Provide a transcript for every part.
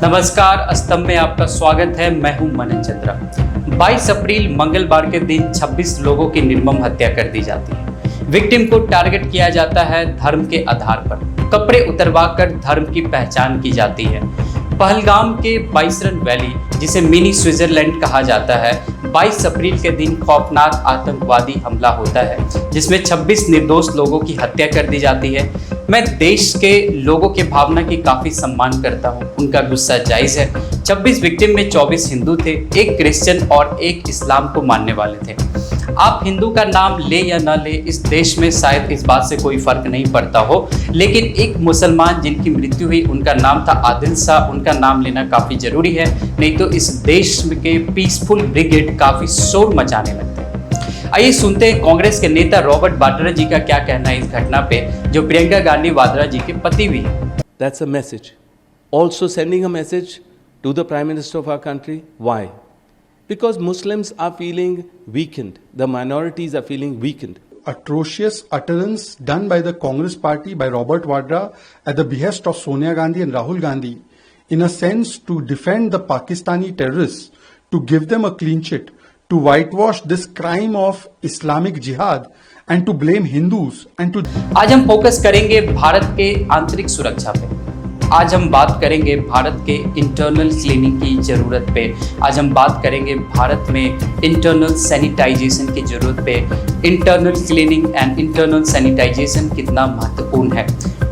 नमस्कार, अस्तंभ में आपका स्वागत है। मैं हूं मनन चंद्रा। 22 अप्रैल मंगलवार के दिन 26 लोगों की निर्मम हत्या कर दी जाती है। विक्टिम को टारगेट किया जाता है धर्म के आधार पर। कपड़े उतरवाकर धर्म की पहचान की जाती है। पहलगाम के बाइसरन वैली, जिसे मिनी स्विट्जरलैंड कहा जाता है, 22 अप्रैल के दिन खौफनाक आतंकवादी हमला होता है जिसमें 26 निर्दोष लोगों की हत्या कर दी जाती है। मैं देश के लोगों के भावना की काफ़ी सम्मान करता हूं, उनका गुस्सा जायज़ है। 26 विक्टिम में 24 हिंदू थे, एक क्रिश्चियन और एक इस्लाम को मानने वाले थे। आप हिंदू का नाम ले या ना ले, इस देश में शायद इस बात से कोई फर्क नहीं पड़ता हो, लेकिन एक मुसलमान जिनकी मृत्यु हुई, उनका नाम था आदिल शाह, उनका नाम लेना काफ़ी ज़रूरी है, नहीं तो इस देश के पीसफुल ब्रिगेड काफ़ी शोर मचाने लगते हैं। आइए सुनते हैं कांग्रेस के नेता रॉबर्ट वाड्रा जी का क्या कहना है इस घटना पे, जो प्रियंका गांधी वाड्रा जी के पति भी हैं। That's a message. Also sending a message to the Prime Minister of our country. Why? Because Muslims are feeling weakened. The minorities are feeling weakened. Atrocious utterance done by the Congress party, by Robert Vadra, at the behest of Sonia Gandhi and Rahul Gandhi, in a sense to defend the Pakistani terrorists, to give them a clean sheet, to whitewash this crime of Islamic jihad and to blame Hindus and to... आज हम focus करेंगे भारत के आंतरिक सुरक्षा पे। आज हम बात करेंगे भारत के इंटरनल क्लीनिंग की ज़रूरत पे। आज हम बात करेंगे भारत में इंटरनल सैनिटाइजेशन की ज़रूरत पे। Internal cleaning and internal sanitisation कितना महत्वपूर्ण है।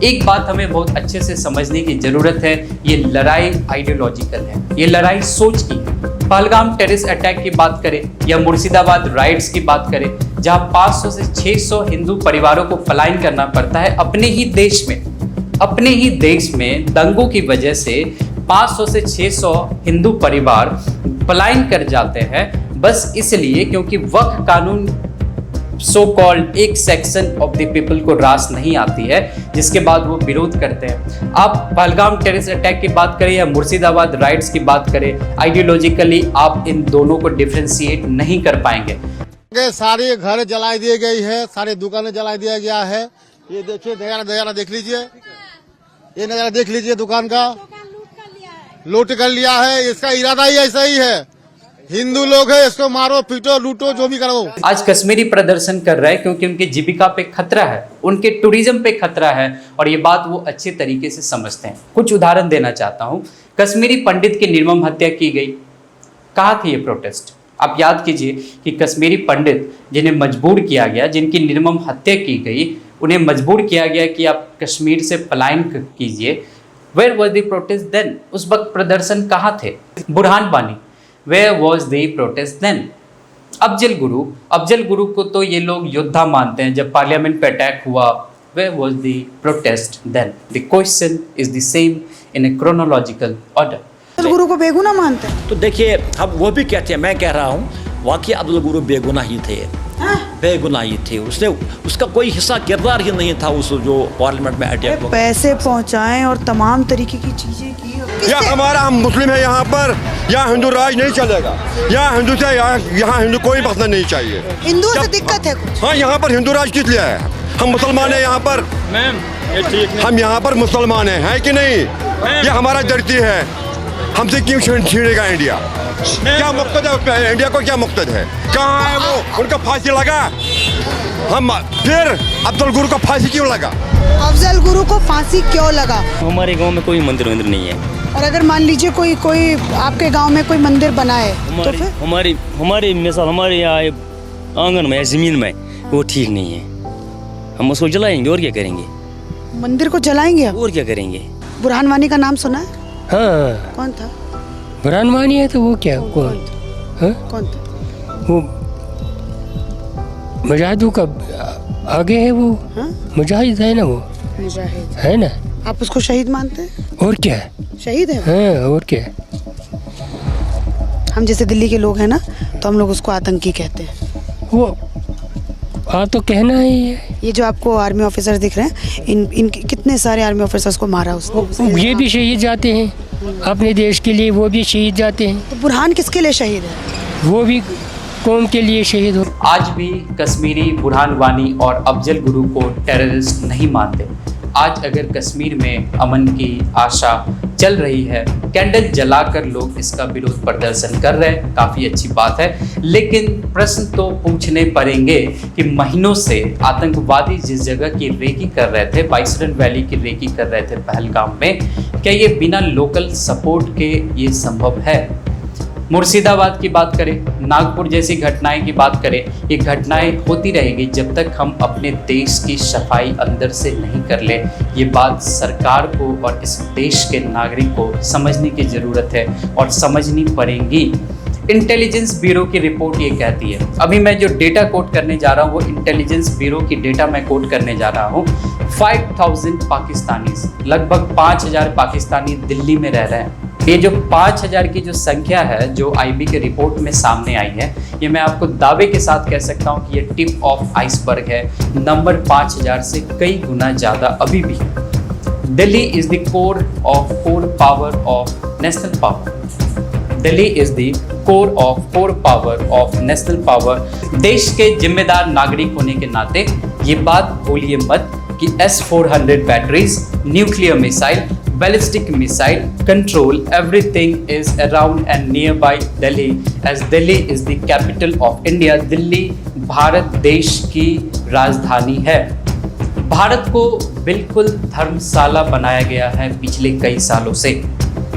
एक बात हमें बहुत अच्छे से समझने की ज़रूरत है, ये लड़ाई आइडियोलॉजिकल है, ये लड़ाई सोच की है। पहलगाम टेररिस्ट अटैक की बात करें या मुर्शिदाबाद राइट्स की बात करें, जहां 500 से 600 हिंदू परिवारों को पलायन करना पड़ता है अपने ही देश में दंगों की वजह से 500 से 600 हिंदू परिवार पलायन कर जाते हैं, बस इसलिए क्योंकि वक्फ कानून सो कॉल्ड एक सेक्शन ऑफ द पीपल को रास नहीं आती है, जिसके बाद वो विरोध करते हैं। आप पहलगाम टेररिस्ट अटैक की बात करें या मुर्शिदाबाद राइट्स की बात करें, आइडियोलॉजिकली आप इन दोनों को डिफ्रेंशिएट नहीं कर पाएंगे। सारे घर जला दिए गई है, सारे दुकानें जला दिया गया है। ये देखिए, नजारा देख लीजिए, ये नजारा देख लीजिए, दुकान का लूट कर लिया है। इसका इरादा ही ऐसा ही है, हिंदू लोग है, इसको मारो पीटो लूटो जो भी करो। आज कश्मीरी प्रदर्शन कर रहे हैं क्योंकि उनके जीविका पे खतरा है, उनके टूरिज्म पे खतरा है, और ये बात वो अच्छे तरीके से समझते हैं। कुछ उदाहरण देना चाहता हूँ। कश्मीरी पंडित की निर्मम हत्या की गई, कहाँ थी ये प्रोटेस्ट? आप याद कीजिए कि कश्मीरी पंडित जिन्हें मजबूर किया गया, जिनकी निर्मम हत्या की गई, उन्हें मजबूर किया गया कि आप कश्मीर से पलायन कीजिए। Where was the protest then? उस वक्त प्रदर्शन कहाँ थे? Burhan Wani, where was the protest then? Afzal Guru को तो ये लोग योद्धा मानते हैं। जब पार्लियामेंट पे अटैक हुआ, where was the protest then? The question is the same in a chronological order. Afzal Guru को बेगुनाह मानते हैं? तो देखिए, अब वो भी कहते हैं, मैं कह रहा हूँ वाकई अफजल गुरु बेगुनाह ही थे, बेगुनाह ही थे। उसका कोई हिस्सा किरदार ही नहीं था उस जो पार्लियामेंट में अटैक। पैसे पहुंचाएं और तमाम तरीके की चीजें की। हमारा हम मुस्लिम है, यहाँ पर यहाँ हिंदू राज नहीं चलेगा। यहाँ हिंदू से यहाँ हिंदू कोई मसला नहीं चाहिए। हिंदुओं से दिक्कत है कुछ? हाँ, यहाँ पर हिंदू राज किस लिए है? हम मुसलमान है यहाँ पर, हम यहाँ पर मुसलमान है कि नहीं? ये हमारा धरती है, हमसे क्यों छीनेगा इंडिया? क्या मकसद है उसमें? इंडिया को क्या मकसद है? कहाँ है वो? उनका फांसी लगा, हम फिर अफजल गुरु को फांसी क्यों लगा? अफजल गुरु को फांसी क्यों लगा? हमारे गांव में कोई मंदिर नहीं है। और अगर मान लीजिए कोई आपके गांव में कोई मंदिर बनाए तो फिर? हमारी मिसाल हमारे यहाँ आंगन में जमीन में वो ठीक नहीं है, हम उसको जलाएंगे और क्या करेंगे? मंदिर को जलाएंगे और क्या करेंगे? बुरहान वानी का नाम सुना है? हाँ। कौन था? बुरहान वानी है तो वो क्या कौन था? वो मुजाहिदों का आगे है वो। मुजाहिद है ना, वो मुजाहिद है ना। आप उसको शहीद मानते हैं? और क्या, शहीद है। हाँ, और क्या। हम जैसे दिल्ली के लोग हैं ना, तो हम लोग उसको आतंकी कहते हैं। वो तो कहना ही है। ये जो आपको आर्मी ऑफिसर दिख रहे हैं, इन कितने सारे आर्मी ऑफिसर्स को मारा उसने। ये भी शहीद जाते हैं अपने देश के लिए, वो भी शहीद जाते हैं। तो बुरहान किसके लिए शहीद है? वो भी कौम के लिए शहीद हो। आज भी कश्मीरी बुरहान वानी और अफजल गुरु को टेररिस्ट नहीं मानते। आज अगर कश्मीर में अमन की आशा चल रही है, कैंडल जलाकर लोग इसका विरोध प्रदर्शन कर रहे हैं, काफ़ी अच्छी बात है। लेकिन प्रश्न तो पूछने पड़ेंगे कि महीनों से आतंकवादी जिस जगह की रेकी कर रहे थे, बाइसरन वैली की रेकी कर रहे थे पहलगाम में, क्या ये बिना लोकल सपोर्ट के ये संभव है? मुर्शिदाबाद की बात करें, नागपुर जैसी घटनाएं की बात करें, ये घटनाएं होती रहेगी जब तक हम अपने देश की सफाई अंदर से नहीं कर ले। ये बात सरकार को और इस देश के नागरिक को समझने की ज़रूरत है और समझनी पड़ेगी। इंटेलिजेंस ब्यूरो की रिपोर्ट ये कहती है, अभी मैं जो डेटा कोट करने जा रहा हूँ वो इंटेलिजेंस ब्यूरो की डेटा मैं कोट करने जा रहा हूँ। 5000 पाकिस्तानी, लगभग 5000 पाकिस्तानी दिल्ली में रह रहे हैं। ये जो 5000 की जो संख्या है जो आईबी के रिपोर्ट में सामने आई है, ये मैं आपको दावे के साथ कह सकता हूँ कि ये टिप ऑफ आइसबर्ग है। नंबर 5000 से कई गुना ज़्यादा अभी भी। Delhi is the core power of national power. Delhi is the core power of national power. देश के जिम्मेदार नागरिक होने के नाते ये बात भूलिए मत कि S-400 batteries, nuclear missile, ballistic missile control, everything is around and nearby Delhi, as Delhi is the capital of India. Delhi Bharat देश की राजधानी है। भारत को बिल्कुल धर्मशाला बनाया गया है पिछले कई सालों से।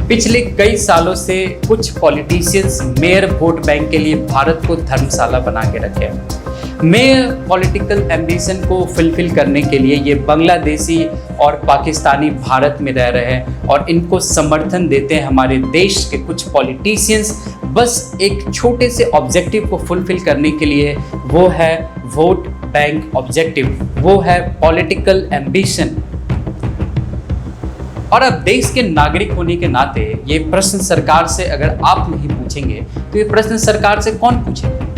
पिछले कई सालों से कुछ पॉलिटिशियंस मेयर वोट बैंक के लिए भारत को धर्मशाला बना के रखे हैं। मेयर पॉलिटिकल एम्बिशन को फुलफिल करने के लिए ये बांग्लादेशी और पाकिस्तानी भारत में रह रहे हैं और इनको समर्थन देते हैं हमारे देश के कुछ पॉलिटिशियंस, बस एक छोटे से ऑब्जेक्टिव को फुलफिल करने के लिए, वो है वोट बैंक ऑब्जेक्टिव, वो है पॉलिटिकल एम्बिशन। और अब देश के नागरिक होने के नाते ये प्रश्न सरकार से अगर आप नहीं पूछेंगे तो ये प्रश्न सरकार से कौन पूछेगा?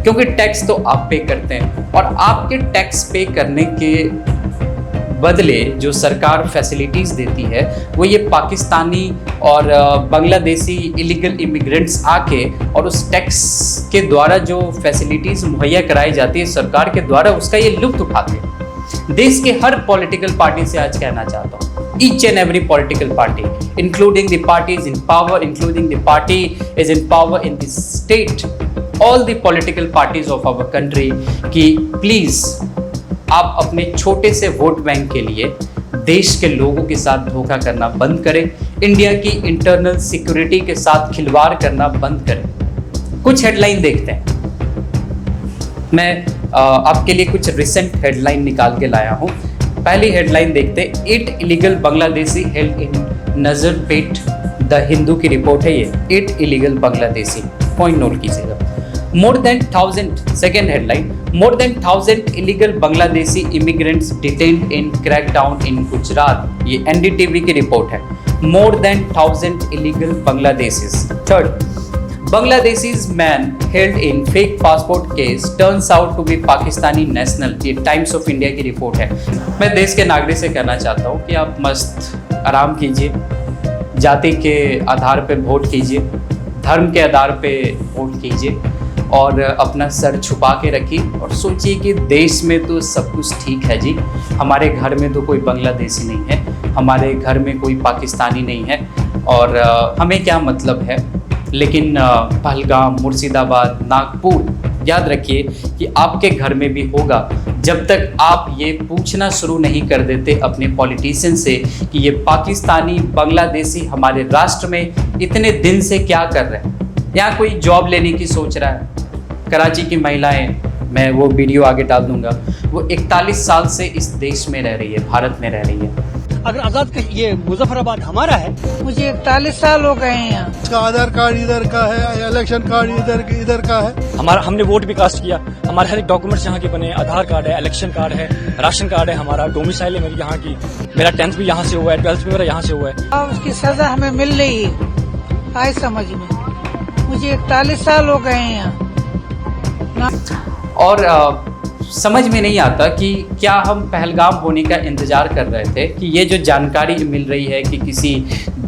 क्योंकि टैक्स तो आप पे करते हैं और आपके टैक्स पे करने के बदले जो सरकार फैसिलिटीज़ देती है वो ये पाकिस्तानी और बांग्लादेशी इलीगल इमिग्रेंट्स आके और उस टैक्स के द्वारा जो फैसिलिटीज़ मुहैया कराई जाती है सरकार के द्वारा, उसका ये लुत्फ उठाते हैं। देश के हर पॉलिटिकल पार्टी से आज कहना चाहता हूँ, each and every political party, including the parties in power, including the party is in power in the state, all the political parties of our country, कि प्लीज़ आप अपने छोटे से वोट बैंक के लिए देश के लोगों के साथ धोखा करना बंद करें, इंडिया की इंटरनल सिक्योरिटी के साथ खिलवाड़ करना बंद करें। कुछ हेडलाइन देखते हैं। मैं आपके लिए कुछ रिसेंट हेडलाइन निकाल के लाया हूँ। पहली हेडलाइन देखते हैं, 8 illegal Bangladeshi held in Nazarpet, the Hindu की रिपोर्ट है ये। 8 इलीगल बांग्लादेशी, पॉइंट नोट कीजिएगा। More than 1000, second headline, more than 1000 illegal Bangladeshi immigrants detained in crackdown in Gujarat, ये एनडीटीवी की रिपोर्ट है। More than 1000 illegal Bangladeshis. Third, Bangladeshis man held in fake passport case turns out to be Pakistani national, ये times of India की report है। मैं देश के नागरिक से कहना चाहता हूँ कि आप मस्त आराम कीजिए, जाति के आधार पे वोट कीजिए, धर्म के आधार पे वोट कीजिए और अपना सर छुपा के रखिए और सोचिए कि देश में तो सब कुछ ठीक है जी, हमारे घर में तो कोई बांग्लादेशी नहीं है, हमारे घर में कोई पाकिस्तानी नहीं है और हमें क्या मतलब है। लेकिन पहलगाम, मुर्शिदाबाद, नागपुर, याद रखिए कि आपके घर में भी होगा जब तक आप ये पूछना शुरू नहीं कर देते अपने पॉलिटिशियन से कि ये पाकिस्तानी, बांग्लादेशी हमारे राष्ट्र में इतने दिन से क्या कर रहे हैं। यहाँ कोई जॉब लेने की सोच रहा है। कराची की महिलाएं, मैं वो वीडियो आगे डाल दूंगा, वो 41 साल से इस देश में रह रही है, भारत में रह रही है। अगर आजाद का ये मुजफ्फराबाद हमारा है, मुझे 41 साल हो गए हैं यहाँ। इसका आधार कार्ड इधर का है, इलेक्शन कार्ड इधर का है। हमारा हमने वोट भी कास्ट किया, हमारे हर एक डॉक्यूमेंट्स यहाँ के बने, आधार कार्ड है, इलेक्शन कार्ड है, राशन कार्ड है, हमारा डोमिसाइल है मेरी यहाँ की, मेरा 10th भी यहाँ से हुआ है, 12th भी मेरा यहाँ से हुआ है। और उसकी सजा हमें मिल रही है, आए समझ में। मुझे 41 साल हो गए हैं यहाँ। और समझ में नहीं आता कि क्या हम पहलगाम होने का इंतज़ार कर रहे थे कि ये जो जानकारी मिल रही है कि किसी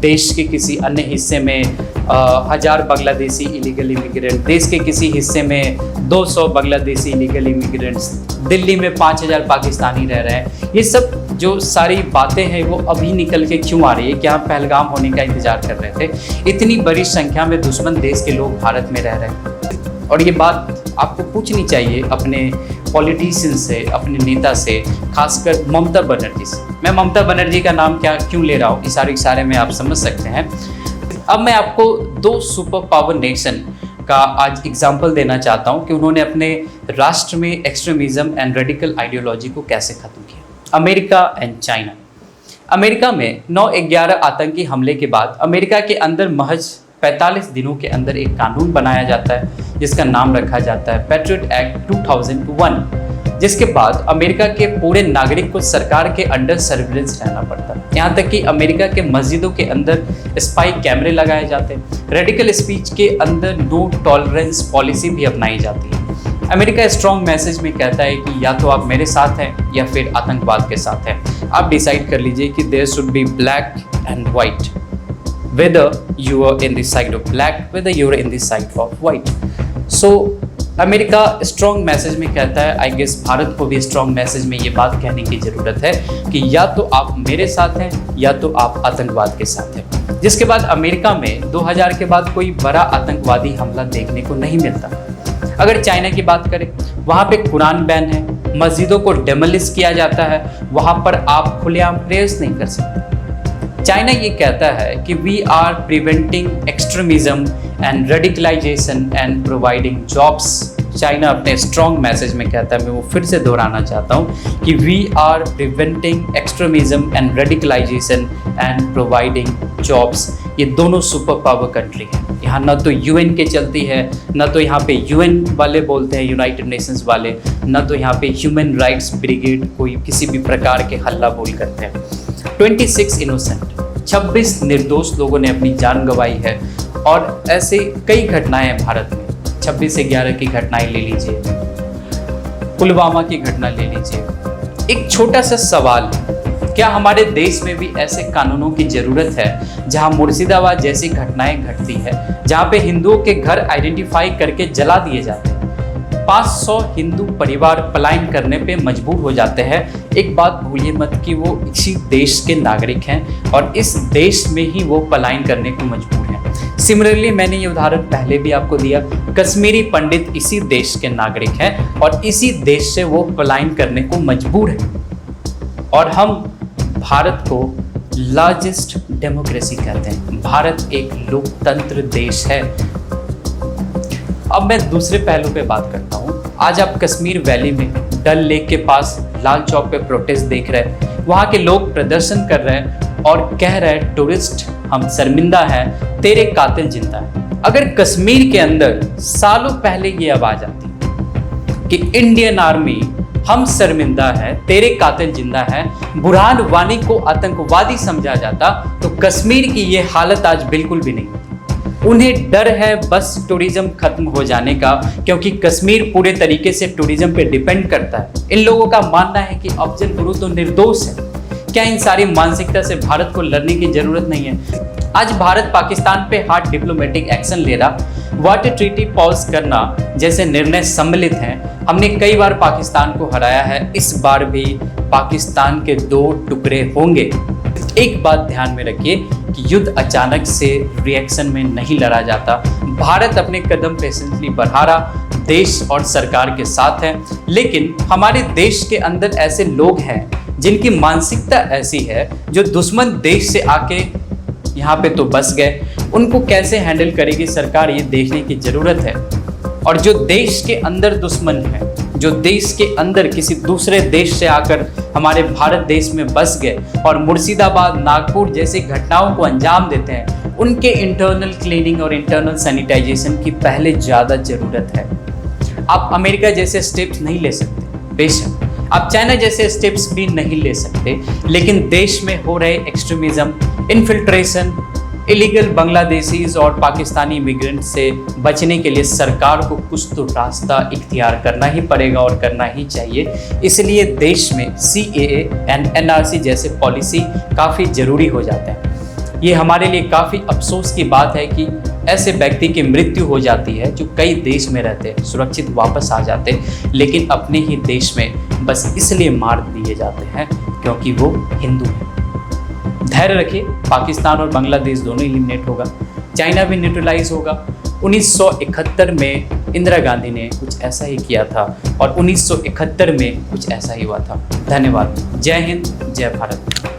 देश के किसी अन्य हिस्से में 1000 बांग्लादेशी इलीगल इमिग्रेंट, देश के किसी हिस्से में 200 बांग्लादेशी इलीगल इमिग्रेंट्स, दिल्ली में 5000 पाकिस्तानी रह रहे हैं। ये सब जो सारी बातें हैं वो अभी निकल के क्यों आ रही है? क्या हम पहलगाम होने का इंतजार कर रहे थे? इतनी बड़ी संख्या में दुश्मन देश के लोग भारत में रह रहे हैं और ये बात आपको पूछनी चाहिए अपने पॉलिटिशियन से, अपने नेता से, खासकर ममता बनर्जी से। मैं ममता बनर्जी का नाम क्यों ले रहा हूँ, इशारे में आप समझ सकते हैं। अब मैं आपको 2 सुपर पावर नेशन का आज एग्जाम्पल देना चाहता हूँ कि उन्होंने अपने राष्ट्र में एक्सट्रीमिज्म एंड रेडिकल आइडियोलॉजी को कैसे खत्म किया। America and China. अमेरिका में 9/11 आतंकी हमले के बाद अमेरिका के अंदर महज 45 दिनों के अंदर एक कानून बनाया जाता है जिसका नाम रखा जाता है पैट्रियट एक्ट 2001, जिसके बाद अमेरिका के पूरे नागरिक को सरकार के अंडर सर्विलेंस रहना पड़ता है। यहाँ तक कि अमेरिका के मस्जिदों के अंदर स्पाई कैमरे लगाए जाते हैं। रेडिकल स्पीच के अंदर नो टॉलरेंस पॉलिसी भी अपनाई जाती है। अमेरिका स्ट्रॉन्ग मैसेज में कहता है कि या तो आप मेरे साथ हैं या फिर आतंकवाद के साथ हैं। आप डिसाइड कर लीजिए कि there should be black and white, whether you are in the side of black, whether you are in the side of white. So America strong message में कहता है, आई गेस भारत को भी स्ट्रॉन्ग मैसेज में ये बात कहने की ज़रूरत है कि या तो आप मेरे साथ हैं या तो आप आतंकवाद के साथ हैं। जिसके बाद अमेरिका में 2000 के बाद कोई बड़ा आतंकवादी हमला देखने को नहीं मिलता। अगर चाइना की बात करें, वहाँ पे कुरान बैन है, मस्जिदों को डेमोलिश किया जाता है, वहाँ पर आप खुलेआम प्रेयर्स नहीं कर सकते। चाइना ये कहता है कि we are preventing extremism and radicalisation and providing jobs. China अपने स्ट्रॉन्ग मैसेज में कहता है, मैं वो फिर से दोहराना चाहता हूँ कि we are preventing extremism and radicalisation and providing jobs. ये दोनों सुपर पावर कंट्री है। यहाँ न तो यूएन के चलती है, न तो यहाँ पे यूएन वाले बोलते हैं, यूनाइटेड नेशंस वाले, न तो यहाँ पे ह्यूमन राइट्स ब्रिगेड कोई किसी भी प्रकार के हल्ला बोल करते हैं। 26 इनोसेंट, 26 निर्दोष लोगों ने अपनी जान गंवाई है और ऐसे कई घटनाएं हैं भारत में। 26/11 की घटनाएं ले लीजिए, पुलवामा की घटना ले लीजिए। एक छोटा सा सवाल है, क्या हमारे देश में भी ऐसे कानूनों की ज़रूरत है जहां मुर्शिदाबाद जैसी घटनाएं घटती है, जहां पे हिंदुओं के घर आइडेंटिफाई करके जला दिए जाते हैं, 500 हिंदू परिवार पलायन करने पे मजबूर हो जाते हैं। एक बात भूलिए मत कि वो इसी देश के नागरिक हैं और इस देश में ही वो पलायन करने को मजबूर हैं। सिमिलरली मैंने ये उदाहरण पहले भी आपको दिया, कश्मीरी पंडित इसी देश के नागरिक हैं और इसी देश से वो पलायन करने को मजबूर हैं। और हम भारत को लार्जेस्ट डेमोक्रेसी कहते हैं। भारत एक लोकतंत्र देश है। अब मैं दूसरे पहलू पे बात करता हूँ। आज आप कश्मीर वैली में डल लेक के पास लाल चौक पे प्रोटेस्ट देख रहे हैं। वहाँ के लोग प्रदर्शन कर रहे हैं और कह रहे हैं, टूरिस्ट हम शर्मिंदा हैं, तेरे कातिल जिंदा है। अगर कश्मीर के अंदर सालों पहले ये आवाज आती कि इंडियन आर्मी हम शर्मिंदा है, तेरे कातिल जिंदा है, बुरहान वानी को आतंकवादी समझा जाता, तो कश्मीर की ये हालत आज बिल्कुल भी नहीं होती। उन्हें डर है बस टूरिज्म खत्म हो जाने का, क्योंकि कश्मीर पूरे तरीके से टूरिज्म पे डिपेंड करता है। इन लोगों का मानना है कि अफजल गुरु तो निर्दोष है। क्या इन सारी मानसिकता से भारत को लड़ने की जरूरत नहीं है? आज भारत पाकिस्तान पे हार्ड डिप्लोमेटिक एक्शन ले रहा, वाटर ट्रीटी पॉज करना जैसे निर्णय सम्मिलित हैं। हमने कई बार पाकिस्तान को हराया है, इस बार भी पाकिस्तान के 2 टुकड़े होंगे। एक बात ध्यान में रखिए कि युद्ध अचानक से रिएक्शन में नहीं लड़ा जाता। भारत अपने कदम पेशेंटली बढ़ा रहा, देश और सरकार के साथ है, लेकिन हमारे देश के अंदर ऐसे लोग हैं जिनकी मानसिकता ऐसी है जो दुश्मन देश से आके यहाँ पे तो बस गए। उनको कैसे हैंडल करेगी सरकार, ये देखने की ज़रूरत है। और जो देश के अंदर दुश्मन है, जो देश के अंदर किसी दूसरे देश से आकर हमारे भारत देश में बस गए और मुर्शिदाबाद, नागपुर जैसी घटनाओं को अंजाम देते हैं, उनके इंटरनल क्लीनिंग और इंटरनल सैनिटाइजेशन की पहले ज़्यादा ज़रूरत है। आप अमेरिका जैसे स्टेप्स नहीं ले सकते, बेशक आप चाइना जैसे स्टेप्स भी नहीं ले सकते, लेकिन देश में हो रहे एक्सट्रीमिज्म, इन्फिल्ट्रेशन, इलीगल बांग्लादेशीज और पाकिस्तानी इमिग्रेंट से बचने के लिए सरकार को कुछ तो रास्ता इख्तियार करना ही पड़ेगा और करना ही चाहिए। इसलिए देश में CAA एंड NRC जैसे पॉलिसी काफ़ी ज़रूरी हो जाते हैं। ये हमारे लिए काफ़ी अफसोस की बात है कि ऐसे व्यक्ति की मृत्यु हो जाती है जो कई देश में रहते हैं, सुरक्षित वापस आ जाते हैं, लेकिन अपने ही देश में बस इसलिए मार दिए जाते हैं क्योंकि वो हिंदू हैं। धैर्य रखिए, पाकिस्तान और बांग्लादेश दोनों एलिमिनेट होगा, चाइना भी न्यूट्रलाइज होगा। 1971 में इंदिरा गांधी ने कुछ ऐसा ही किया था और 1971 में कुछ ऐसा ही हुआ था। धन्यवाद। जय हिंद, जय भारत।